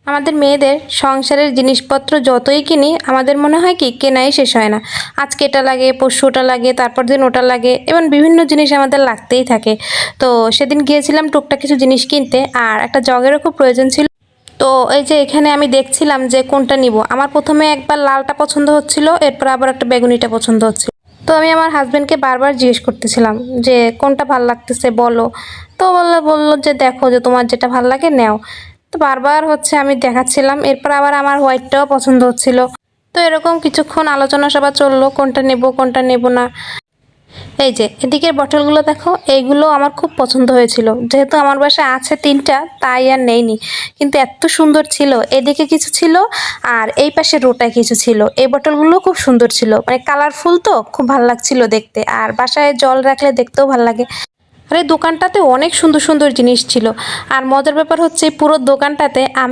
আমাদের মেয়েদের সংসারের জিনিসপত্র যতই কিনি আমাদের মনে হয় কি কেনাই শেষ হয় না। আজকে এটা লাগে, পরশু ওটা লাগে, তারপর দিন ওটা লাগে, এবং বিভিন্ন জিনিস আমাদের লাগতেই থাকে। তো সেদিন গিয়েছিলাম টুকটাক কিছু জিনিস কিনতে, আর একটা জগেরও খুব প্রয়োজন ছিল। তো এই যে এখানে আমি দেখছিলাম যে কোনটা নিব। আমার প্রথমে একবার লালটা পছন্দ হচ্ছিল, এরপর আবার একটা বেগুনিটা পছন্দ হচ্ছিল। তো আমি আমার হাজবেন্ডকে বারবার জিজ্ঞেস করতেছিলাম যে কোনটা ভাল লাগতেছে বলো। তো বললো যে দেখো যে তোমার যেটা ভাল লাগে নেও। তো বারবার আমি দেখাচ্ছিলাম, এরপর আবার আমার হোয়াইটটাও পছন্দ হচ্ছিল। তো এরকম কিছুক্ষণ আলোচনা সভা চললো কোনটা নেব কোনটা নেব না। এই যে এদিকের বটলগুলো দেখো, এইগুলো আমার খুব পছন্দ হয়েছিল। যেহেতু আমার বাসায় আছে 3টা, তাই আর নেইনি, কিন্তু এত সুন্দর ছিল। এদিকে কিছু ছিল আর এই পাশে রোটায় কিছু ছিল। এই বটলগুলো খুব সুন্দর ছিল, মানে কালারফুল, তো খুব ভালো লাগছিল দেখতে, আর বাসায় জল রাখলে দেখতেও ভালো লাগে। আর এই দোকানটাতে অনেক সুন্দর সুন্দর জিনিস ছিল। আর মজার ব্যাপার হচ্ছে পুরো দোকানটাতে আমি